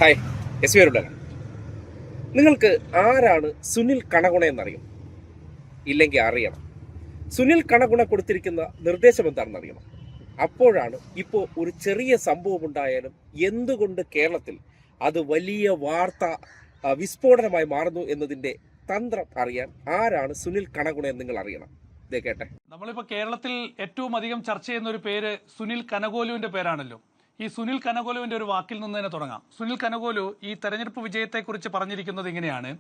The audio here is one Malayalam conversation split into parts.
Hi, S V അരുളാണ്. നിങ്ങൾക്ക് ആരാണ് സുനിൽ കണകുണ എന്നറിയും? ഇല്ലെങ്കിൽ അറിയണം. സുനിൽ കണകുണ കൊടുത്തിരിക്കുന്ന നിർദ്ദേശം എന്താണെന്ന് അറിയണം. അപ്പോഴാണ് ഇപ്പോൾ ഒരു ചെറിയ സംഭവം ഉണ്ടായാലും എന്തുകൊണ്ട് കേരളത്തിൽ അത് വലിയ വാർത്ത വിസ്ഫോടനമായി മാറുന്നു എന്നതിൻ്റെ തന്ത്രം അറിയാൻ ആരാണ് സുനിൽ കണകുണ എന്ന് നിങ്ങൾ അറിയണം. ഇതേ കേട്ടെ. നമ്മളിപ്പോൾ കേരളത്തിൽ ഏറ്റവും അധികം ചർച്ച ചെയ്യുന്ന ഒരു പേര് സുനിൽ കനകോലുവിൻ്റെ പേരാണല്ലോ. ഈ സുനിൽ കനകോലുവിൻ്റെ ഒരു വാക്കിൽ നിന്ന് തന്നെ തുടങ്ങാം. സുനിൽ കനകോലു ഈ തെരഞ്ഞെടുപ്പ് വിജയത്തെക്കുറിച്ച് പറഞ്ഞിരിക്കുന്നത് ഇങ്ങനെയാണ്: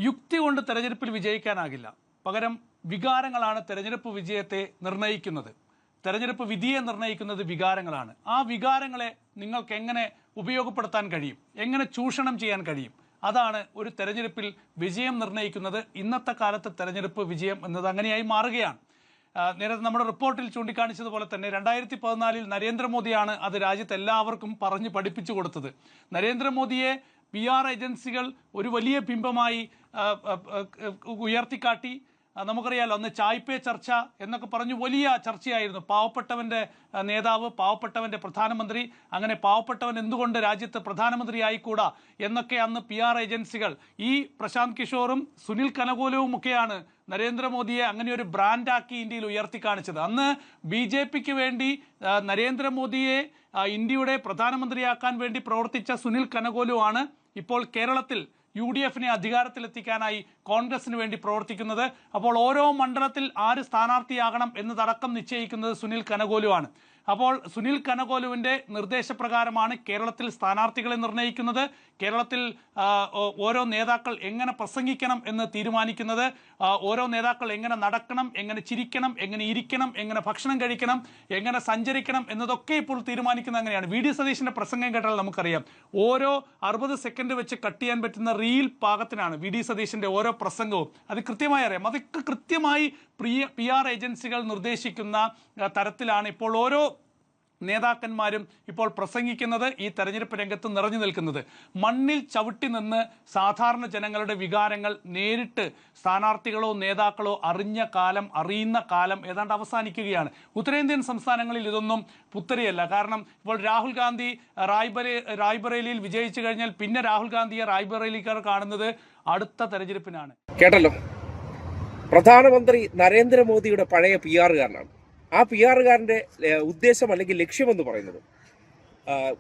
യുക്തി കൊണ്ട് തെരഞ്ഞെടുപ്പിൽ വിജയിക്കാനാകില്ല, പകരം വികാരങ്ങളാണ് തെരഞ്ഞെടുപ്പ് വിജയത്തെ നിർണ്ണയിക്കുന്നത്. തെരഞ്ഞെടുപ്പ് വിധിയെ നിർണ്ണയിക്കുന്നത് വികാരങ്ങളാണ്. ആ വികാരങ്ങളെ നിങ്ങൾക്ക് എങ്ങനെ ഉപയോഗപ്പെടുത്താൻ കഴിയും, എങ്ങനെ ചൂഷണം ചെയ്യാൻ കഴിയും, അതാണ് ഒരു തെരഞ്ഞെടുപ്പിൽ വിജയം നിർണ്ണയിക്കുന്നത്. ഇന്നത്തെ കാലത്ത് തെരഞ്ഞെടുപ്പ് വിജയം എന്നത് അങ്ങനെയായി മാറുകയാണ്. നേരത്തെ നമ്മുടെ റിപ്പോർട്ടിൽ ചൂണ്ടിക്കാണിച്ചതുപോലെ തന്നെ 2014 നരേന്ദ്രമോദിയാണ് അത് രാജ്യത്ത് എല്ലാവർക്കും പറഞ്ഞ് പഠിപ്പിച്ചു കൊടുത്തത്. നരേന്ദ്രമോദിയെ PR ഏജൻസികൾ ഒരു വലിയ ബിംബമായി ഉയർത്തിക്കാട്ടി. നമുക്കറിയാലോ, അന്ന് ചായ് പേ ചർച്ച എന്നൊക്കെ പറഞ്ഞു വലിയ ചർച്ചയായിരുന്നു. പാവപ്പെട്ടവൻ്റെ നേതാവ്, പാവപ്പെട്ടവൻ്റെ പ്രധാനമന്ത്രി, അങ്ങനെ പാവപ്പെട്ടവൻ എന്തുകൊണ്ട് രാജ്യത്ത് പ്രധാനമന്ത്രി ആയിക്കൂടാ എന്നൊക്കെ അന്ന് PR ഏജൻസികൾ, ഈ പ്രശാന്ത് കിഷോറും സുനിൽ കനകോലുവും ഒക്കെയാണ് നരേന്ദ്രമോദിയെ അങ്ങനെ ഒരു ബ്രാൻഡാക്കി ഇന്ത്യയിൽ ഉയർത്തി കാണിച്ചത്. അന്ന് BJPക്ക് വേണ്ടി നരേന്ദ്രമോദിയെ ഇന്ത്യയുടെ പ്രധാനമന്ത്രിയാക്കാൻ വേണ്ടി പ്രവർത്തിച്ച സുനിൽ കനകോലുവാണ് ഇപ്പോൾ കേരളത്തിൽ UDFനെ അധികാരത്തിലെത്തിക്കാനായി കോൺഗ്രസിന് വേണ്ടി പ്രവർത്തിക്കുന്നത്. അപ്പോൾ ഓരോ മണ്ഡലത്തിൽ ആര് സ്ഥാനാർത്ഥിയാകണം എന്നതടക്കം നിശ്ചയിക്കുന്നത് സുനിൽ കനകോലുവാണ്. അപ്പോൾ സുനിൽ കനകോലുവിൻ്റെ നിർദ്ദേശപ്രകാരമാണ് കേരളത്തിൽ സ്ഥാനാർത്ഥികളെ നിർണ്ണയിക്കുന്നത്. കേരളത്തിൽ ഓരോ നേതാക്കൾ എങ്ങനെ പ്രസംഗിക്കണം എന്ന് തീരുമാനിക്കുന്നത്, ഓരോ നേതാക്കൾ എങ്ങനെ നടക്കണം, എങ്ങനെ ചിരിക്കണം, എങ്ങനെ ഇരിക്കണം, എങ്ങനെ ഭക്ഷണം കഴിക്കണം, എങ്ങനെ സഞ്ചരിക്കണം എന്നതൊക്കെ ഇപ്പോൾ തീരുമാനിക്കുന്നത് അങ്ങനെയാണ്. VD സതീശൻ്റെ പ്രസംഗം കേട്ടാൽ നമുക്കറിയാം, ഓരോ 60 സെക്കൻഡ് വെച്ച് കട്ട് ചെയ്യാൻ പറ്റുന്ന റീൽ പാകത്തിനാണ് VD സതീശൻ്റെ ഓരോ പ്രസംഗവും. അത് കൃത്യമായി അറിയാം. അതൊക്കെ കൃത്യമായി PR ഏജൻസികൾ നിർദ്ദേശിക്കുന്ന തരത്തിലാണ് ഇപ്പോൾ ഓരോ നേതാക്കന്മാരും ഇപ്പോൾ പ്രസംഗിക്കുന്നത്. ഈ തെരഞ്ഞെടുപ്പ് രംഗത്ത് നിറഞ്ഞു നിൽക്കുന്നത് മണ്ണിൽ ചവിട്ടി നിന്ന് സാധാരണ ജനങ്ങളുടെ വികാരങ്ങൾ നേരിട്ട് സ്ഥാനാർത്ഥികളോ നേതാക്കളോ അറിയുന്ന കാലം ഏതാണ്ട് അവസാനിക്കുകയാണ്. ഉത്തരേന്ത്യൻ സംസ്ഥാനങ്ങളിൽ ഇതൊന്നും പുത്തരിയല്ല. കാരണം ഇപ്പോൾ രാഹുൽ ഗാന്ധി റായ്ബറേലിയിൽ വിജയിച്ചു കഴിഞ്ഞാൽ പിന്നെ രാഹുൽ ഗാന്ധിയെ റായ്ബറേലിക്കാർ കാണുന്നത് അടുത്ത തെരഞ്ഞെടുപ്പിനാണ്. കേട്ടല്ലോ, പ്രധാനമന്ത്രി നരേന്ദ്രമോദിയുടെ പഴയ PR-കാരനാണ്. ആ PR-കാരൻ്റെ ഉദ്ദേശം അല്ലെങ്കിൽ ലക്ഷ്യമെന്ന് പറയുന്നത്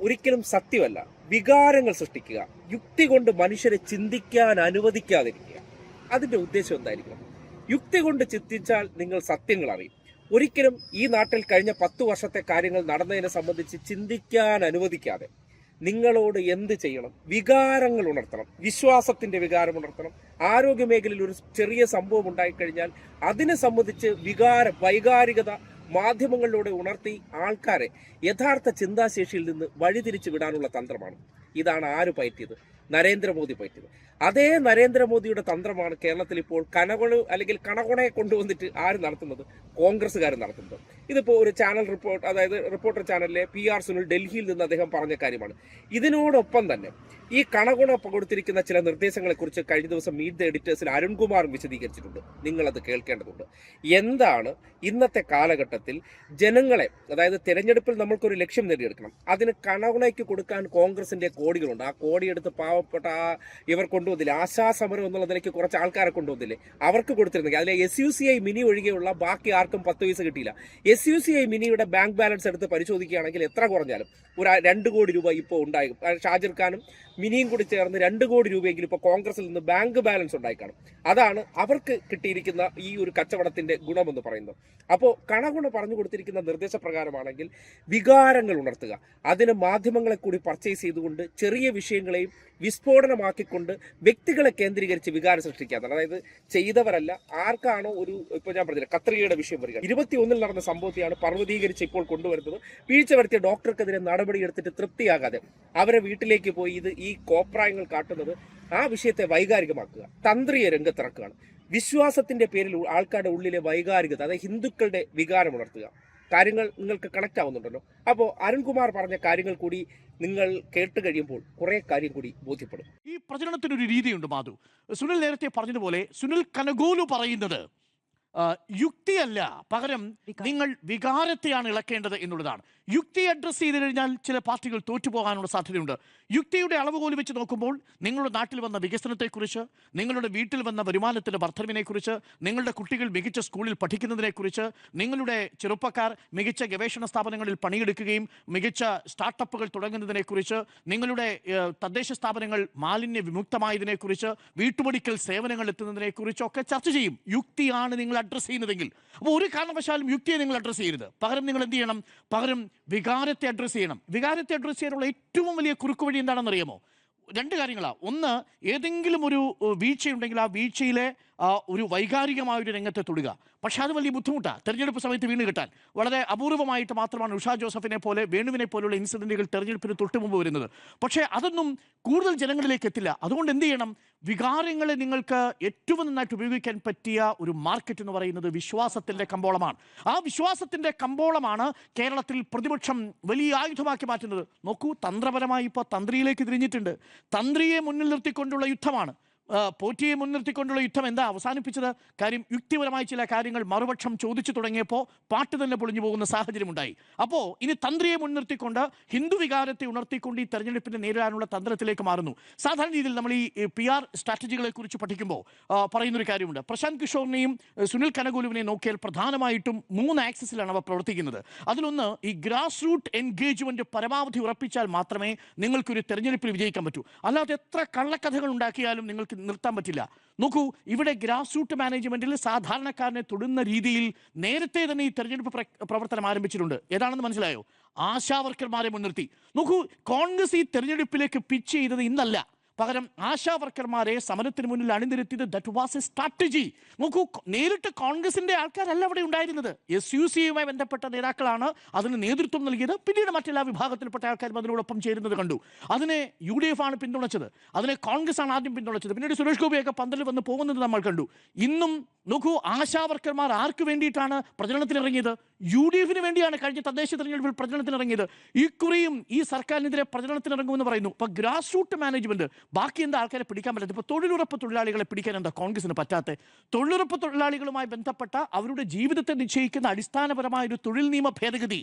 ഒരിക്കലും സത്യമല്ല, വികാരങ്ങൾ സൃഷ്ടിക്കുക, യുക്തി കൊണ്ട് മനുഷ്യരെ ചിന്തിക്കാൻ അനുവദിക്കാതിരിക്കുക. അതിൻ്റെ ഉദ്ദേശം എന്തായിരിക്കണം? യുക്തി കൊണ്ട് ചിന്തിച്ചാൽ നിങ്ങൾ സത്യങ്ങൾ അറിയും. ഒരിക്കലും ഈ നാട്ടിൽ കഴിഞ്ഞ 10 വർഷത്തെ കാര്യങ്ങൾ നടന്നതിനെ സംബന്ധിച്ച് ചിന്തിക്കാൻ അനുവദിക്കാതെ നിങ്ങളോട് എന്ത് ചെയ്യണം? വികാരങ്ങൾ ഉണർത്തണം, വിശ്വാസത്തിന്റെ വികാരം ഉണർത്തണം. ആരോഗ്യ മേഖലയിൽ ഒരു ചെറിയ സംഭവം ഉണ്ടായിക്കഴിഞ്ഞാൽ അതിനെ സംബന്ധിച്ച് വൈകാരികത മാധ്യമങ്ങളിലൂടെ ഉണർത്തി ആൾക്കാരെ യഥാർത്ഥ ചിന്താശേഷിയിൽ നിന്ന് വഴിതിരിച്ചു വിടാനുള്ള തന്ത്രമാണ്. ഇതാണ് ആര് പയറ്റിയത്? നരേന്ദ്രമോദി പയറ്റിയത്. അതേ നരേന്ദ്രമോദിയുടെ തന്ത്രമാണ് കേരളത്തിൽ ഇപ്പോൾ കണകുണയെ കൊണ്ടുവന്നിട്ട് ആര് നടത്തുന്നത്? കോൺഗ്രസ്സുകാർ നടത്തുന്നത്. ഇതിപ്പോൾ ഒരു ചാനൽ റിപ്പോർട്ട്, അതായത് റിപ്പോർട്ടർ ചാനലിലെ PR സുനിൽ ഡൽഹിയിൽ നിന്ന് അദ്ദേഹം പറഞ്ഞ കാര്യമാണ്. ഇതിനോടൊപ്പം തന്നെ ഈ കണകുണ കൊടുത്തിരിക്കുന്ന ചില നിർദ്ദേശങ്ങളെക്കുറിച്ച് കഴിഞ്ഞ ദിവസം മീറ്റ് ദ എഡിറ്റേഴ്സിൽ അരുൺകുമാറും വിശദീകരിച്ചിട്ടുണ്ട്. നിങ്ങളത് കേൾക്കേണ്ടതുണ്ട്. എന്താണ് ഇന്നത്തെ കാലഘട്ടത്തിൽ ജനങ്ങളെ, അതായത് തെരഞ്ഞെടുപ്പിൽ നമ്മൾക്കൊരു ലക്ഷ്യം നേടിയെടുക്കണം, അതിന് കണകുണയ്ക്ക് കൊടുക്കാൻ കോൺഗ്രസിന്റെ കോടികളുണ്ട്. ആ കോടിയെടുത്ത് പാവപ്പെട്ട ഇവർ കൊണ്ടുവന്നില്ലേ, ആശാസമരം എന്നുള്ള നിലയ്ക്ക് കുറച്ച് ആൾക്കാരെ കൊണ്ടുവന്നില്ലേ, അവർക്ക് കൊടുത്തിരുന്നെങ്കിൽ അതിലെ SUCI മിനി ഒഴികെയുള്ള ബാക്കി ആർക്കും 10 പൈസ കിട്ടിയില്ല. SUCI മിനിയുടെ ബാങ്ക് ബാലൻസ് എടുത്ത് പരിശോധിക്കുകയാണെങ്കിൽ എത്ര കുറഞ്ഞാലും ഒരു 2 കോടി രൂപ ഇപ്പോൾ ഉണ്ടായി. ഷാജിർ ഖാനും മിനിയും കൂടി ചേർന്ന് 2 കോടി രൂപയെങ്കിലും ഇപ്പോൾ കോൺഗ്രസിൽ നിന്ന് ബാങ്ക് ബാലൻസ് ഉണ്ടായിക്കാണും. അതാണ് അവർക്ക് കിട്ടിയിരിക്കുന്ന ഈ ഒരു കച്ചവടത്തിന്റെ ഗുണമെന്ന് പറയുന്നത്. അപ്പോൾ കണകുണ പറഞ്ഞു കൊടുത്തിരിക്കുന്ന നിർദ്ദേശപ്രകാരമാണെങ്കിൽ വികാരങ്ങൾ ഉണർത്തുക, അതിന് മാധ്യമങ്ങളെ കൂടി പർച്ചേസ് ചെയ്തുകൊണ്ട് ചെറിയ വിഷയങ്ങളെയും വിസ്ഫോടനമാക്കിക്കൊണ്ട് വ്യക്തികളെ കേന്ദ്രീകരിച്ച് വികാരം സൃഷ്ടിക്കാത്തതാണ്. അതായത് ചെയ്തവരല്ല, ആർക്കാണോ ഇപ്പോൾ ഞാൻ പറഞ്ഞില്ല, കത്രികയുടെ വിഷയം വരിക 21 നടന്ന സംഭവത്തെയാണ് പർവ്വതീകരിച്ച് ഇപ്പോൾ കൊണ്ടുവരുന്നത്. വീഴ്ച വരുത്തിയ ഡോക്ടർക്കെതിരെ നടപടിയെടുത്തിട്ട് തൃപ്തിയാകാതെ അവരെ വീട്ടിലേക്ക് പോയി ഈ കോപ്രായങ്ങൾ കാട്ടുന്നത് ആ വിഷയത്തെ വൈകാരികമാക്കുക, തന്ത്രിയെ രംഗത്തിറക്കുകയാണ്. വിശ്വാസത്തിന്റെ പേരിൽ ആൾക്കാരുടെ ഉള്ളിലെ വൈകാരികത, അതായത് ഹിന്ദുക്കളുടെ വികാരം ഉണർത്തുക. കാര്യങ്ങൾ നിങ്ങൾക്ക് കണക്ട് ആവുന്നുണ്ടല്ലോ. അപ്പോൾ അരുൺകുമാർ പറഞ്ഞ കാര്യങ്ങൾ കൂടി നിങ്ങൾ കേട്ട് കഴിയുമ്പോൾ കുറെ കാര്യം കൂടി ബോധ്യപ്പെടും. ഈ പ്രചരണത്തിനൊരു രീതിയുണ്ട് മാധു. സുനിൽ നേരത്തെ പറഞ്ഞതുപോലെ സുനിൽ കനകോലു പറയുന്നത് യുക്തിയല്ല, പകരം നിങ്ങൾ വികാരത്തെയാണ് ഇളക്കേണ്ടത് എന്നുള്ളതാണ്. യുക്തി അഡ്രസ്സ് ചെയ്ത് കഴിഞ്ഞാൽ ചില പാർട്ടികൾ തോറ്റുപോകാനുള്ള സാധ്യതയുണ്ട്. യുക്തിയുടെ അളവുകോൽ വെച്ച് നോക്കുമ്പോൾ നിങ്ങളുടെ നാട്ടിൽ വന്ന വികസനത്തെക്കുറിച്ച്, നിങ്ങളുടെ വീട്ടിൽ വന്ന വരുമാനത്തിൻ്റെ വർധനവിനെക്കുറിച്ച്, നിങ്ങളുടെ കുട്ടികൾ മികച്ച സ്കൂളിൽ പഠിക്കുന്നതിനെക്കുറിച്ച്, നിങ്ങളുടെ ചെറുപ്പക്കാർ മികച്ച ഗവേഷണ സ്ഥാപനങ്ങളിൽ പണിയെടുക്കുകയും മികച്ച സ്റ്റാർട്ടപ്പുകൾ തുടങ്ങുന്നതിനെക്കുറിച്ച്, നിങ്ങളുടെ തദ്ദേശ സ്ഥാപനങ്ങൾ മാലിന്യ വിമുക്തമായതിനെക്കുറിച്ച്, വീട്ടുപടിക്കൽ സേവനങ്ങൾ എത്തുന്നതിനെക്കുറിച്ചൊക്കെ ചർച്ച ചെയ്യും. യുക്തിയാണ് നിങ്ങൾ അഡ്രസ്സ് ചെയ്യുന്നതെങ്കിൽ. അപ്പോൾ ഒരു കാരണവശാലും യുക്തിയെ നിങ്ങൾ അഡ്രസ്സ് ചെയ്യരുത്. പകരം നിങ്ങൾ എന്ത് ചെയ്യണം? പകരം വികാരത്തെ അഡ്രസ്സ് ചെയ്യണം. വികാരത്തെ അഡ്രസ്സ് ചെയ്യാനുള്ള ഏറ്റവും വലിയ കുറുക്കുവഴി എന്താണെന്ന് അറിയാമോ? രണ്ട് കാര്യങ്ങളാണ്. ഒന്ന്, ഏതെങ്കിലും ഒരു വീഴ്ചയുണ്ടെങ്കിൽ ആ വീഴ്ചയിലെ ഒരു വൈകാരികമായൊരു രംഗത്തെ തൊടുക. പക്ഷെ അത് വലിയ ബുദ്ധിമുട്ടാണ് തെരഞ്ഞെടുപ്പ് സമയത്ത് വീണ് കിട്ടാൻ. വളരെ അപൂർവമായിട്ട് മാത്രമാണ് ഉഷാ ജോസഫിനെ പോലെ, വേണുവിനെ പോലുള്ള ഇൻസിഡന്റുകൾ തെരഞ്ഞെടുപ്പിന് തൊട്ട് മുമ്പ് വരുന്നത്. പക്ഷേ അതൊന്നും കൂടുതൽ ജനങ്ങളിലേക്ക് എത്തില്ല. അതുകൊണ്ട് എന്ത് ചെയ്യണം? വികാരങ്ങളെ നിങ്ങൾക്ക് ഏറ്റവും നന്നായിട്ട് ഉപയോഗിക്കാൻ പറ്റിയ ഒരു മാർക്കറ്റ് എന്ന് പറയുന്നത് വിശ്വാസത്തിൻ്റെ കമ്പോളമാണ്. ആ വിശ്വാസത്തിൻ്റെ കമ്പോളമാണ് കേരളത്തിൽ പ്രതിപക്ഷം വലിയ ആയുധമാക്കി മാറ്റുന്നത്. നോക്കൂ, തന്ത്രപരമായി ഇപ്പോൾ തന്ത്രിയിലേക്ക് തിരിഞ്ഞിട്ടുണ്ട്. തന്ത്രിയെ മുന്നിൽ നിർത്തിക്കൊണ്ടുള്ള യുദ്ധമാണ്. പോറ്റിയെ മുൻനിർത്തിക്കൊണ്ടുള്ള യുദ്ധം എന്താ അവസാനിപ്പിച്ചത്? കാര്യം യുക്തിപരമായി ചില കാര്യങ്ങൾ മറുപക്ഷം ചോദിച്ചു തുടങ്ങിയപ്പോൾ പാട്ട് തന്നെ പൊളിഞ്ഞു പോകുന്ന സാഹചര്യമുണ്ടായി. അപ്പോൾ ഇനി തന്ത്രിയെ മുൻനിർത്തിക്കൊണ്ട് ഹിന്ദു വികാരത്തെ ഉണർത്തിക്കൊണ്ട് ഈ തെരഞ്ഞെടുപ്പിനെ നേരിടാനുള്ള തന്ത്രത്തിലേക്ക് മാറുന്നു. സാധാരണ രീതിയിൽ നമ്മൾ ഈ PR സ്ട്രാറ്റജികളെ കുറിച്ച് പഠിക്കുമ്പോൾ പറയുന്നൊരു കാര്യമുണ്ട്. പ്രശാന്ത് കിഷോറിനെയും സുനിൽ കനഗോലുവിനെയും നോക്കിയാൽ പ്രധാനമായിട്ടും 3 ആക്സിസിലാണ് അവ പ്രവർത്തിക്കുന്നത്. അതിലൊന്ന്, ഈ ഗ്രാസ് റൂട്ട് എൻഗേജ്മെന്റ് പരമാവധി ഉറപ്പിച്ചാൽ മാത്രമേ നിങ്ങൾക്കൊരു തെരഞ്ഞെടുപ്പിൽ വിജയിക്കാൻ പറ്റൂ. അല്ലാതെ എത്ര കള്ളക്കഥകൾ ഉണ്ടാക്കിയാലും നിങ്ങൾക്ക് നിർത്താൻ പറ്റില്ല. നോക്കൂ, ഇവിടെ ഗ്രാസ് റൂട്ട് മാനേജ്മെന്റിൽ സാധാരണക്കാരനെ തൊടുന്ന രീതിയിൽ നേരത്തെ തന്നെ ഈ തെരഞ്ഞെടുപ്പ് പ്രവർത്തനം ആരംഭിച്ചിട്ടുണ്ട്. ഏതാണെന്ന് മനസ്സിലായോ? ആശാവർക്കർമാരെ മുൻനിർത്തി. നോക്കൂ, കോൺഗ്രസ് ഈ തെരഞ്ഞെടുപ്പിലേക്ക് പിച്ച് ചെയ്തത് ഇന്നല്ല. പകരം ആശാ വർക്കർമാരെ സമരത്തിന് മുന്നിൽ അണിനിരത്തിയത് ദാറ്റ് വാസ് എ സ്ട്രാറ്റജി. നോക്കൂ, നേരിട്ട് കോൺഗ്രസിന്റെ ആൾക്കാരല്ല അവിടെ ഉണ്ടായിരുന്നത്. SUCയുമായി ബന്ധപ്പെട്ട നേതാക്കളാണ് അതിന് നേതൃത്വം നൽകിയത്. പിന്നീട് മറ്റെല്ലാ വിഭാഗത്തിൽപ്പെട്ട ആൾക്കാരും അതിനോടൊപ്പം ചേരുന്നത് കണ്ടു. അതിനെ UDF ആണ് പിന്തുണച്ചത്. അതിനെ കോൺഗ്രസ് ആണ് ആദ്യം പിന്തുണച്ചത്. പിന്നീട് സുരേഷ് ഗോപിയൊക്കെ പന്തലിൽ വന്ന് പോകുന്നത് നമ്മൾ കണ്ടു. ഇന്നും നോക്കൂ, ആശാ വർക്കർമാർ ആർക്ക് വേണ്ടിയിട്ടാണ് പ്രചരണത്തിനിറങ്ങിയത്? UDFന് വേണ്ടിയാണ് കഴിഞ്ഞ തദ്ദേശ തെരഞ്ഞെടുപ്പിൽ പ്രചരണത്തിനിറങ്ങിയത്. ഇക്കുറിയും ഈ സർക്കാരിനെതിരെ പ്രചരണത്തിനിറങ്ങുമെന്ന് പറയുന്നു. ഇപ്പൊ ഗ്രാസ് റൂട്ട് മാനേജ്മെന്റ്, ബാക്കി എന്താ ആൾക്കാരെ പിടിക്കാൻ പറ്റാത്ത? ഇപ്പോൾ തൊഴിലുറപ്പ് തൊഴിലാളികളെ പിടിക്കാൻ എന്താ കോൺഗ്രസിന് പറ്റാത്ത? തൊഴിലുറപ്പ് തൊഴിലാളികളുമായി ബന്ധപ്പെട്ട അവരുടെ ജീവിതത്തെ നിശ്ചയിക്കുന്ന അടിസ്ഥാനപരമായ ഒരു തൊഴിൽ നിയമ ഭേദഗതി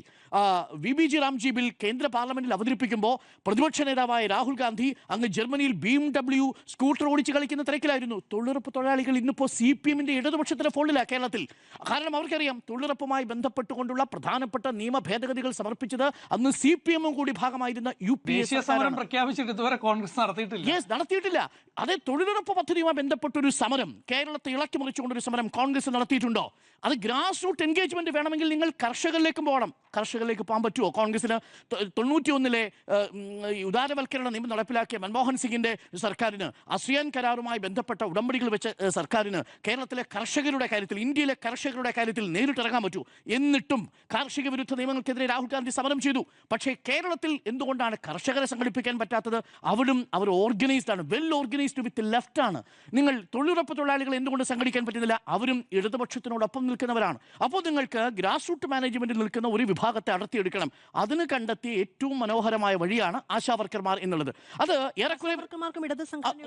VBG റാംജി ബിൽ കേന്ദ്ര പാർലമെന്റിൽ അവതരിപ്പിക്കുമ്പോൾ പ്രതിപക്ഷ നേതാവായ രാഹുൽ ഗാന്ധി അങ്ങ് ജർമ്മനിയിൽ BMW സ്കൂട്ടർ ഓടിച്ച് കളിക്കുന്ന തിരക്കിലായിരുന്നു. തൊഴിലുറപ്പ് തൊഴിലാളികൾ ഇന്നിപ്പോൾ CPMന്റെ ഇടതുപക്ഷത്തിന്റെ ഫോണിലാണ് കേരളത്തിൽ. കാരണം അവർക്കറിയാം തൊഴിലുറപ്പുമായി ബന്ധപ്പെട്ടുകൊണ്ടുള്ള പ്രധാനപ്പെട്ട നിയമ ഭേദഗതികൾ സമർപ്പിച്ചത് അന്ന് CPM കൂടി ഭാഗമായിരുന്ന UPA സമരം പ്രഖ്യാപിച്ചിട്ട് ഇതുവരെ കോൺഗ്രസ് നടത്തിയിട്ടില്ല. അതേ തൊഴിലുറപ്പ് പദ്ധതിയുമായി ബന്ധപ്പെട്ടൊരു സമരം, കേരളത്തെ ഇളക്കി മറിച്ചുകൊണ്ടൊരു സമരം കോൺഗ്രസ് നടത്തിയിട്ടുണ്ടോ? അത് ഗ്രാസ് റൂട്ട് എൻഗേജ്മെന്റ് വേണമെങ്കിൽ നിങ്ങൾ കർഷകരിലേക്കും പോകണം. കർഷകരിലേക്ക് പോകാൻ പറ്റുമോ? കോൺഗ്രസിന് 91 ഉദാരവൽക്കരണ നിയമം നടപ്പിലാക്കിയ മൻമോഹൻ സിംഗിന്റെ സർക്കാരിന്, ASEAN കരാറുമായി ബന്ധപ്പെട്ട ഉടമ്പടികൾ വെച്ച സർക്കാരിന് കേരളത്തിലെ കർഷകരുടെ കാര്യത്തിൽ, ഇന്ത്യയിലെ കർഷകരുടെ കാര്യത്തിൽ നേരിട്ടിറങ്ങാൻ പറ്റൂ. എന്നിട്ടും കാർഷിക വിരുദ്ധ നിയമങ്ങൾക്കെതിരെ രാഹുൽ ഗാന്ധി സമരം ചെയ്തു. പക്ഷേ കേരളത്തിൽ എന്തുകൊണ്ടാണ് കർഷകരെ സംഘടിപ്പിക്കാൻ പറ്റാത്തത്? അവർ ഓർഗനൈസ്ഡ് ആണ്, വെൽ ഓർഗനൈസ്ഡ് വിത്ത് ലെഫ്റ്റ് ആണ്. നിങ്ങൾ തൊഴിലുറപ്പ് തൊഴിലാളികൾ എന്തുകൊണ്ട് സംഘടിക്കാൻ പറ്റുന്നില്ല? അവരും ഇടതുപക്ഷത്തിനോടൊപ്പം നിൽക്കുന്നവരാണ്. അപ്പോൾ നിങ്ങൾക്ക് ഗ്രാസ് റൂട്ട് മാനേജ്മെന്റിൽ നിൽക്കുന്ന ഒരു വിഭാഗത്തെ അടർത്തിയെടുക്കണം. അതിന് കണ്ടെത്തിയ ഏറ്റവും മനോഹരമായ വഴിയാണ് ആശാ വർക്കർമാർ എന്നുള്ളത്. അത് ഏറെക്കുറെ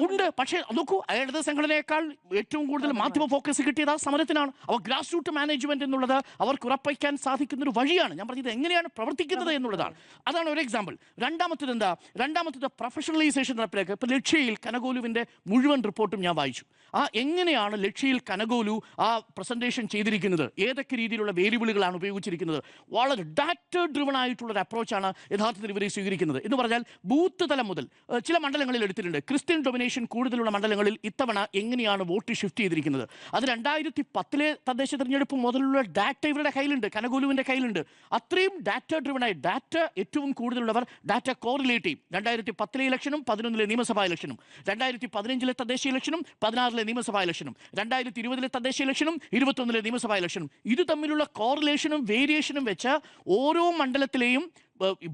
ഉണ്ട്. പക്ഷേ നോക്കൂ, ഇടത് സംഘടനയേക്കാൾ ഏറ്റവും കൂടുതൽ മാധ്യമ ഫോക്കസ് കിട്ടിയത് ആ സമരത്തിനാണ്. അപ്പോൾ ഗ്രാസ് റൂട്ട് മാനേജ്മെന്റ് എന്നുള്ളത് അവർക്ക് ഉറപ്പിക്കാൻ സാധിക്കുന്ന ഒരു വഴിയാണ്. ഞാൻ പറഞ്ഞത് എങ്ങനെയാണ് പ്രവർത്തിക്കുന്നത് എന്നുള്ളതാണ്. അതാണ് ഒരു എക്സാമ്പിൾ. രണ്ടാമത്തത് പ്രൊഫഷണലൈസേഷൻ നടപ്പിലാക്കുക. ഇപ്പൊ ലക്ഷ്യയിൽ കനഗോലുവിന്റെ മുഴുവൻ റിപ്പോർട്ടും ഞാൻ വായിച്ചു. എങ്ങനെയാണ് ലക്ഷ്യയിൽ കനഗോലു ആ പ്രസന്റേഷൻ ചെയ്തിരിക്കുന്നത്, ഏതൊക്കെ രീതിയിലുള്ള വേരിയബിളുകളാണ് ഉപയോഗിച്ചിരിക്കുന്നത്, വളരെ ഡാറ്റ ഡ്രിവൺ ആയിട്ടുള്ള ഒരു അപ്രോച്ചാണ് യഥാർത്ഥത്തിൽ ഇവരെ സ്വീകരിക്കുന്നത്. എന്ന് പറഞ്ഞാൽ ബൂത്ത് തലം മുതൽ ചില മണ്ഡലങ്ങളിൽ എടുത്തിട്ടുണ്ട്. ക്രിസ്ത്യൻ ഡൊമിനേഷൻ കൂടുതലുള്ള മണ്ഡലങ്ങളിൽ ഇത്തവണ എങ്ങനെയാണ് വോട്ട് ഷിഫ്റ്റ് ചെയ്തിരിക്കുന്നത്, അത് 2010 തദ്ദേശ തെരഞ്ഞെടുപ്പ് മുതലുള്ള ഡാറ്റ ഇവരുടെ കയ്യിലുണ്ട്, കനഗോലുവിന്റെ കയ്യിലുണ്ട്. അത്രയും ഡാറ്റ ഡ്രിവണായി, ഡാറ്റ ഏറ്റവും കൂടുതലുള്ളവർ ഡാറ്റ കോറിലേറ്റീവ്. 2010 ഇലക്ഷനും 2011 നിയമസഭാ ഇലക്ഷനും, 2015 തദ്ദേശ ഇലക്ഷനും 2016 നിയമസഭാ ഇലക്ഷനും, 2020 തദ്ദേശ ഇലക്ഷനും 2021 നിയമസഭാ ഇലക്ഷനും, ഇത് തമ്മിലുള്ള കോറിലേഷനും വേരിയേഷനും വെച്ച് ഓരോ മണ്ഡലത്തിലെയും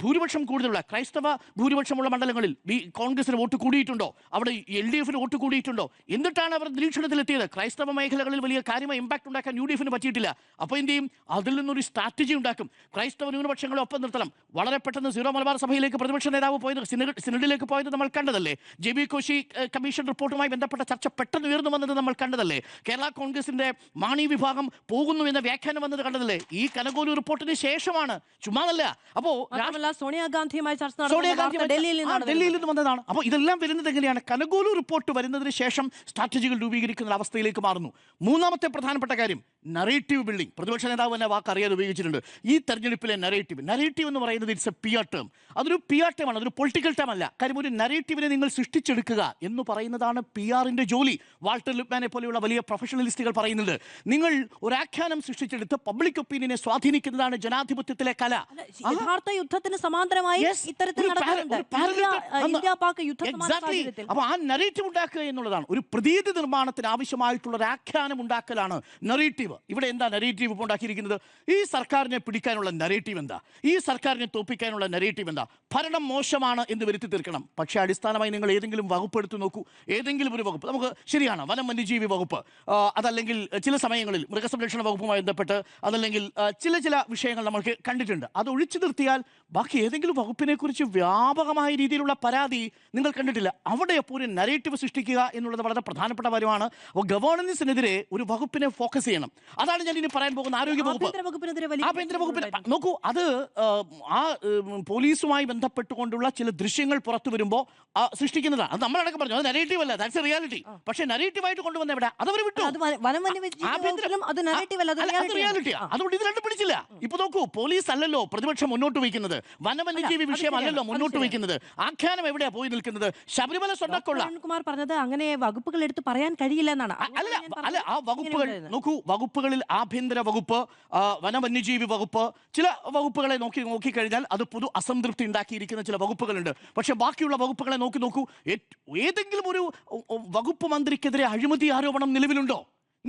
ഭൂരിപക്ഷം കൂടുതലുള്ള ക്രൈസ്തവ ഭൂരിപക്ഷമുള്ള മണ്ഡലങ്ങളിൽ കോൺഗ്രസിന് വോട്ട് കൂടിയിട്ടുണ്ടോ? അവിടെ LDF വോട്ട് കൂടിയിട്ടുണ്ടോ? എന്നിട്ടാണ് അവർ നിരീക്ഷണത്തിലെത്തിയത്. ക്രൈസ്തവ മേഖലകളിൽ വലിയ കാര്യമായ ഇമ്പാക്ട് ഉണ്ടാക്കാൻ UDF പറ്റിയിട്ടില്ല. അപ്പോൾ എന്ത് ചെയ്യും? അതിൽ നിന്നൊരു സ്ട്രാറ്റജി ഉണ്ടാക്കും. ക്രൈസ്തവ ന്യൂനപക്ഷങ്ങളെ ഒപ്പം നിർത്തണം. വളരെ പെട്ടെന്ന് സീറോ മലബാർ സഭയിലേക്ക് പ്രതിപക്ഷ നേതാവ് പോയത്, സിനഡിലേക്ക് പോയത് നമ്മൾ കണ്ടതല്ലേ? JB കോശി കമ്മീഷൻ റിപ്പോർട്ടുമായി ബന്ധപ്പെട്ട ചർച്ച പെട്ടെന്ന് ഉയർന്നു വന്നത് നമ്മൾ കണ്ടതല്ലേ? കേരള കോൺഗ്രസിന്റെ മാണി വിഭാഗം പോകുന്നു എന്ന വ്യാഖ്യാനം വന്നത് കണ്ടതല്ലേ? ഈ കനകോലു റിപ്പോർട്ടിന് ശേഷമാണ്, ചുമ്മാതല്ല. അപ്പോ സോണിയാഗാന്ധിയുമായി ചർച്ച ഡൽഹിയിൽ നിന്ന് വന്നതാണ്. അപ്പോൾ ഇതെല്ലാം വരുന്നത് എങ്ങനെയാണ്? കനകോലു റിപ്പോർട്ട് വരുന്നതിന് ശേഷം സ്ട്രാറ്റജികൾ രൂപീകരിക്കുന്ന അവസ്ഥയിലേക്ക് മാറുന്നു. മൂന്നാമത്തെ പ്രധാനപ്പെട്ട കാര്യം നറേറ്റീവ് ബിൽഡിംഗ്. പ്രതിപക്ഷ നേതാവ് തന്നെ വാക്ക് അറിയാതെ ഉപയോഗിച്ചിട്ടുണ്ട്. ഈ തെരഞ്ഞെടുപ്പിലെ നറേറ്റീവ് എന്ന് പറയുന്നത് ഇറ്റ്സ് എ PR ടേം. അതൊരു PR ടേമാണ്, അതൊരു പൊളിറ്റിക്കൽ ടേം അല്ല. കാര്യം ഒരു നറേറ്റീവിനെ നിങ്ങൾ സൃഷ്ടിച്ചെടുക്കുക എന്ന് പറയുന്നതാണ് PR-ന്റെ ജോലി. വാൾട്ടർ ലിപ്മാനെ പോലെയുള്ള വലിയ പ്രൊഫഷണലിസ്റ്റുകൾ പറയുന്നത് നിങ്ങൾ ഒരു ആഖ്യാനം സൃഷ്ടിച്ചെടുത്ത് പബ്ലിക് ഒപ്പീനിയനെ സ്വാധീനിക്കുന്നതാണ് ജനാധിപത്യത്തിലെ കല. യഥാർത്ഥ യുദ്ധത്തിന് സമാന്തരമായി ഇത്തരത്തിൽ അപ്പൊ ആ നറേറ്റീവ് ഉണ്ടാക്കുക എന്നുള്ളതാണ്. ഒരു പ്രതീതി നിർമ്മാണത്തിന് ആവശ്യമായിട്ടുള്ള ഒരു ആഖ്യാനം ഉണ്ടാക്കലാണ് നറേറ്റീവ്. ഇവിടെ എന്താ നറേറ്റീവ് ഇപ്പോൾ ഉണ്ടാക്കിയിരിക്കുന്നത്? ഈ സർക്കാരിനെ പിടിക്കാനുള്ള നറേറ്റീവ് എന്താ? ഈ സർക്കാരിനെ തോപ്പിക്കാനുള്ള നറേറ്റീവ് എന്താ? ഭരണം മോശമാണ് എന്ന് വരുത്തി തീർക്കണം. പക്ഷേ അടിസ്ഥാനമായി നിങ്ങൾ ഏതെങ്കിലും വകുപ്പ് എടുത്ത് നോക്കൂ. ഏതെങ്കിലും ഒരു വകുപ്പ്, നമുക്ക് ശരിയാണ്, വനം വന്യജീവി വകുപ്പ്, അതല്ലെങ്കിൽ ചില സമയങ്ങളിൽ മൃഗസംരക്ഷണ വകുപ്പുമായി ബന്ധപ്പെട്ട്, അതല്ലെങ്കിൽ ചില വിഷയങ്ങൾ നമ്മൾക്ക് കണ്ടിട്ടുണ്ട്. അത് ഒഴിച്ചു നിർത്തിയാൽ ബാക്കി ഏതെങ്കിലും വകുപ്പിനെ കുറിച്ച് വ്യാപകമായ രീതിയിലുള്ള പരാതി നിങ്ങൾ കണ്ടിട്ടില്ല. അവിടെ അപ്പോൾ ഒരു നറേറ്റീവ് സൃഷ്ടിക്കുക എന്നുള്ളത് വളരെ പ്രധാനപ്പെട്ട കാര്യമാണ്. അപ്പോൾ ഗവേണൻസിനെതിരെ ഒരു വകുപ്പിനെ ഫോക്കസ് ചെയ്യണം. അതാണ് ഞാൻ ഇനി പറയാൻ പോകുന്ന ആരോഗ്യ വകുപ്പ്. ആഭ്യന്തര വകുപ്പിന് നോക്കൂ, അത് ആ പോലീസുമായി ബന്ധപ്പെട്ടുകൊണ്ടുള്ള ചില ദൃശ്യങ്ങൾ പുറത്തു വരുമ്പോൾ സൃഷ്ടിക്കുന്നതാണ്. അത് നമ്മളടക്കം പറഞ്ഞു, അത് നറേറ്റീവ് അല്ല, ദാറ്റ്സ് എ റിയാലിറ്റി. പക്ഷേ നറേറ്റീവായിട്ട് കൊണ്ടുവന്ന എവിടെ? അതവർ വിട്ടു. അതുകൊണ്ട് ഇത് രണ്ടും പിടിച്ചില്ല. ഇപ്പൊ നോക്കൂ, പോലീസ് അല്ലല്ലോ പ്രതിപക്ഷം മുന്നോട്ട് വയ്ക്കുന്നത്, വനവന്യജീവി വിഷയമല്ലല്ലോ മുന്നോട്ട് വയ്ക്കുന്നത്. ആഖ്യാനം എവിടെയാ പോയി നിൽക്കുന്നത്? ശബരിമല സ്വർണ്ണക്കൊള്ള. കുമാർ പറഞ്ഞത് അങ്ങനെ വകുപ്പുകൾ എടുത്ത് പറയാൻ കഴിയില്ല എന്നാണ്. അല്ല, ആ വകുപ്പുകൾ നോക്കൂ, വകുപ്പുകളിൽ ആഭ്യന്തര വകുപ്പ്, വനവന്യജീവി വകുപ്പ്, ചില വകുപ്പുകളെ നോക്കിക്കഴിഞ്ഞാൽ അത് പൊതു അസംതൃപ്തി ഉണ്ടാക്കിയിരിക്കുന്ന ചില വകുപ്പുകളുണ്ട്. പക്ഷെ ബാക്കിയുള്ള വകുപ്പുകളെ നോക്കൂ, ഏതെങ്കിലും ഒരു വകുപ്പ് മന്ത്രിക്കെതിരെ അഴിമതി ആരോപണം നിലവിലുണ്ടോ?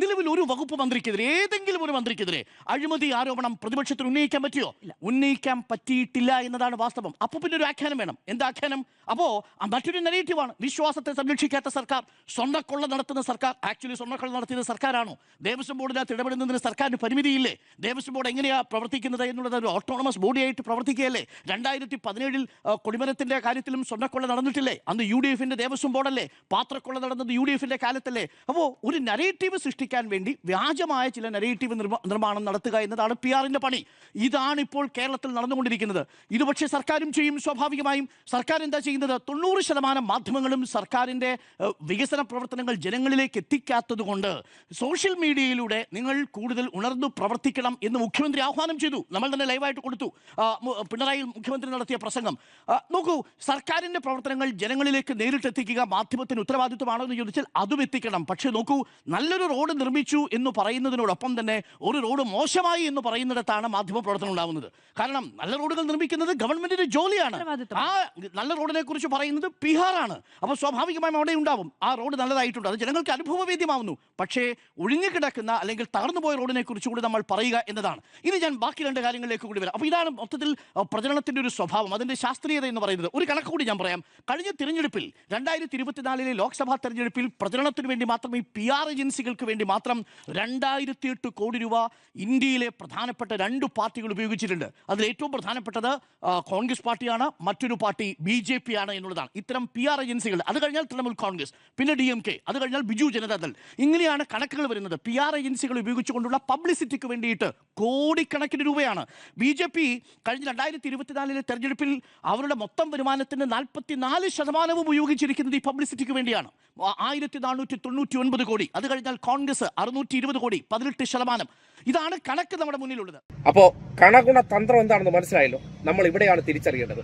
നിലവിൽ ഒരു വകുപ്പ് മന്ത്രിക്കെതിരെ, ഏതെങ്കിലും ഒരു മന്ത്രിക്കെതിരെ അഴിമതി ആരോപണം പ്രതിപക്ഷത്തിന് ഉന്നയിക്കാൻ പറ്റിയോ? ഉന്നയിക്കാൻ പറ്റിയിട്ടില്ല എന്നതാണ് വാസ്തവം. അപ്പോൾ പിന്നെ ഒരു ആഖ്യാനം വേണം. എന്താ ആഖ്യാനം? അപ്പോൾ മറ്റൊരു നെഗറ്റീവാണ്, വിശ്വാസത്തെ സംരക്ഷിക്കാത്ത സർക്കാർ, സ്വർണ്ണക്കൊള്ള നടത്തുന്ന സർക്കാർ. ആക്ച്വലി സ്വർണ്ണക്കൊള്ള നടത്തിയത് സർക്കാരാണോ? ദേവസ്വം ബോർഡിനകത്ത് ഇടപെടുന്നതിന് സർക്കാരിന് പരിമിതിയില്ലേ? ദേവസ്വം ബോർഡ് എങ്ങനെയാണ് പ്രവർത്തിക്കുന്നത് എന്നുള്ളത് ഒരു ഓട്ടോണമസ് ബോഡിയായിട്ട് പ്രവർത്തിക്കുകയല്ലേ? 2017 കൊടിമരത്തിന്റെ കാര്യത്തിലും സ്വർണ്ണക്കൊള്ള നടന്നിട്ടില്ലേ? അന്ന് UDF ദേവസ്വം ബോർഡല്ലേ? പാത്രക്കൊള്ള നടന്നത് UDF കാലത്തല്ലേ? അപ്പോൾ ഒരു നറേറ്റീവ് സൃഷ്ടിക്കാൻ വേണ്ടി വ്യാജമായ ചില നറേറ്റീവ് നിർമ്മാണം നടത്തുക എന്നതാണ് PR-ന്റെ പണി. ഇതാണ് ഇപ്പോൾ കേരളത്തിൽ നടന്നുകൊണ്ടിരിക്കുന്നത്. ഇത് പക്ഷേ സർക്കാരും ചെയ്യും. സ്വാഭാവികമായും സർക്കാർ എന്താ ചെയ്യുന്നത്? 90% മാധ്യമങ്ങളും സർക്കാരിൻ്റെ വികസന പ്രവർത്തനങ്ങൾ ജനങ്ങളിലേക്ക് എത്തിക്കാത്തത് കൊണ്ട് സോഷ്യൽ മീഡിയയിലൂടെ നിങ്ങൾ കൂടുതൽ ഉണർന്നു പ്രവർത്തിക്കണം എന്ന് മുഖ്യമന്ത്രി ആഹ്വാനം ചെയ്തു. നമ്മൾ തന്നെ ലൈവായിട്ട് കൊടുത്തു. പിണറായി മുഖ്യമന്ത്രി നടത്തിയ പ്രസംഗം നോക്കൂ. സർക്കാരിൻ്റെ പ്രവർത്തനങ്ങൾ ജനങ്ങളിലേക്ക് നേരിട്ടെത്തിക്കുക മാധ്യമത്തിന് ഉത്തരവാദിത്വമാണോ എന്ന് ചോദിച്ചാൽ അതും എത്തിക്കണം. പക്ഷേ നോക്കൂ, നല്ലൊരു റോഡ് നിർമ്മിച്ചു എന്ന് പറയുന്നതിനോടൊപ്പം തന്നെ ഒരു റോഡ് മോശമായി എന്ന് പറയുന്നിടത്താണ് മാധ്യമ പ്രവർത്തനം ഉണ്ടാകുന്നത്. കാരണം നല്ല റോഡുകൾ നിർമ്മിക്കുന്നത് ഗവൺമെന്റിന്റെ ജോലിയാണ്. ആ നല്ല റോഡിനെ കുറിച്ച് പറയുന്നത് PR-ആണ്. അപ്പോൾ സ്വാഭാവികമായും അവിടെ ഉണ്ടാവും ആ റോഡ് നല്ലതായിട്ടുണ്ട്, അത് ജനങ്ങൾക്ക് അനുഭവവേദ്യമാവുന്നു. പക്ഷേ ഒഴിഞ്ഞു കിടക്കുന്ന അല്ലെങ്കിൽ തകർന്നുപോയ റോഡിനെ കുറിച്ച് കൂടി നമ്മൾ പറയുക എന്നതാണ്. ഇനി ഞാൻ ബാക്കി രണ്ട് കാര്യങ്ങളിലേക്ക് കൂടി വരാം. അപ്പോൾ ഇതാണ് മൊത്തത്തിൽ പ്രചരണത്തിന്റെ ഒരു സ്വഭാവം, അതിന്റെ ശാസ്ത്രീയത എന്ന് പറയുന്നത്. ഒരു കണക്ക് കൂടി ഞാൻ പറയാം. കഴിഞ്ഞ തിരഞ്ഞെടുപ്പിൽ 2024 ലോക്സഭാ തെരഞ്ഞെടുപ്പിൽ പ്രചരണത്തിന് വേണ്ടി മാത്രം ഈ PR ഏജൻസികൾക്ക് വേണ്ടി മാത്രം 2008 കോടി രൂപ ഇന്ത്യയിലെ പ്രധാനപ്പെട്ട 2 പാർട്ടികൾ ഉപയോഗിച്ചിട്ടുണ്ട്. അതിൽ ഏറ്റവും പ്രധാനപ്പെട്ടത് കോൺഗ്രസ് പാർട്ടിയാണ്, മറ്റൊരു പാർട്ടി BJP ആണ് എന്നുള്ളതാണ്. ഇത്തരം PR ഏജൻസികൾ, അത് കഴിഞ്ഞാൽ തൃണമൂൽ കോൺഗ്രസ്, പിന്നെ DMK, അത് കഴിഞ്ഞാൽ ബിജു ജനതാദൾ, ഇങ്ങനെയാണ് കണക്കുകൾ വരുന്നത്. PR ഏജൻസികൾ ഉപയോഗിച്ചുകൊണ്ടുള്ള പബ്ലിസിറ്റിക്ക് വേണ്ടിയിട്ട് കോടിക്കണക്കിന് രൂപയാണ്. BJP കഴിഞ്ഞ 2024 തെരഞ്ഞെടുപ്പിൽ അവരുടെ മൊത്തം വരുമാനത്തിന്റെ 44% ഉപയോഗിച്ചിരിക്കുന്നത് ഈ പബ്ലിസിറ്റിക്ക് വേണ്ടിയാണ്. 1499 കോടി. അത് കഴിഞ്ഞാൽ കോൺഗ്രസ് 620 കോടി, 18%. ഇതാണ് കണക്ക് നമ്മുടെ മുന്നിലുള്ളത്. അപ്പോൾ കണഗുണ തന്ത്രം എന്താണെന്ന് മനസ്സിലായല്ലോ. നമ്മൾ ഇവിടെയാണ് തിരിച്ചറിയേണ്ടത്.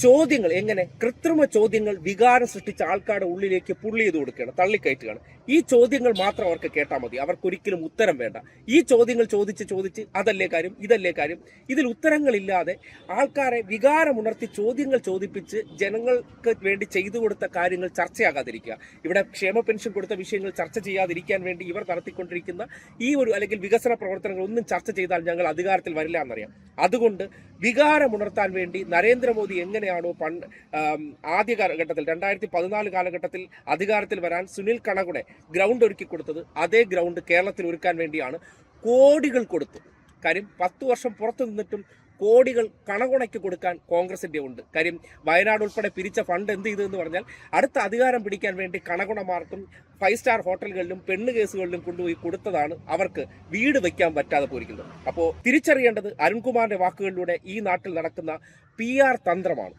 ചോദ്യങ്ങൾ എങ്ങനെ കൃത്രിമ ചോദ്യങ്ങൾ വികാരം സൃഷ്ടിച്ച ആൾക്കാരുടെ ഉള്ളിലേക്ക് പുള്ളി ചെയ്ത് കൊടുക്കുകയാണ്, തള്ളിക്കയറ്റുകയാണ്. ഈ ചോദ്യങ്ങൾ മാത്രം അവർക്ക് കേട്ടാൽ മതി, അവർക്കൊരിക്കലും ഉത്തരം വേണ്ട. ഈ ചോദ്യങ്ങൾ ചോദിച്ച് അതല്ലേ കാര്യം, ഇതല്ലേ കാര്യം, ഇതിൽ ഉത്തരങ്ങളില്ലാതെ ആൾക്കാരെ വികാരമുണർത്തി ചോദ്യങ്ങൾ ചോദിപ്പിച്ച് ജനങ്ങൾക്ക് വേണ്ടി ചെയ്തു കൊടുത്ത കാര്യങ്ങൾ ചർച്ചയാകാതിരിക്കുക. ഇവിടെ ക്ഷേമ പെൻഷൻ കൊടുത്ത വിഷയങ്ങൾ ചർച്ച ചെയ്യാതിരിക്കാൻ വേണ്ടി ഇവർ നടത്തിക്കൊണ്ടിരിക്കുന്ന ഈ ഒരു അല്ലെങ്കിൽ വികസന പ്രവർത്തനങ്ങൾ ഒന്നും ചർച്ച ചെയ്താൽ ഞങ്ങൾ അധികാരത്തിൽ വരില്ല എന്നറിയാം. അതുകൊണ്ട് വികാരമുണർത്താൻ വേണ്ടി നരേന്ദ്രമോദി എങ്ങനെയാണോ ആദ്യ കാലഘട്ടത്തിൽ 2014 കാലഘട്ടത്തിൽ അധികാരത്തിൽ വരാൻ സുനിൽ കണകുടെ ഗ്രൗണ്ട് ഒരുക്കി കൊടുത്തത്, അതേ ഗ്രൗണ്ട് കേരളത്തിൽ ഒരുക്കാൻ വേണ്ടിയാണ് കോടികൾ കൊടുത്തു. കാര്യം 10 വർഷം പുറത്തു നിന്നിട്ടും കോടികൾ കണകുണയ്ക്ക് കൊടുക്കാൻ കോൺഗ്രസിന്റെ ഉണ്ട്. കാര്യം വയനാട് ഉൾപ്പെടെ പിരിച്ച ഫണ്ട് എന്ത് ചെയ്തെന്ന് പറഞ്ഞാൽ അടുത്ത അധികാരം പിടിക്കാൻ വേണ്ടി കണകുണമാർക്കും 5 സ്റ്റാർ ഹോട്ടലുകളിലും പെണ്ണ് കേസുകളിലും കൊണ്ടുപോയി കൊടുത്തതാണ് അവർക്ക് വീട് വയ്ക്കാൻ പറ്റാതെ പോയിരിക്കുന്നത്. അപ്പോൾ തിരിച്ചറിയേണ്ടത് അരുൺകുമാറിന്റെ വാക്കുകളിലൂടെ ഈ നാട്ടിൽ നടക്കുന്ന PR തന്ത്രമാണ്.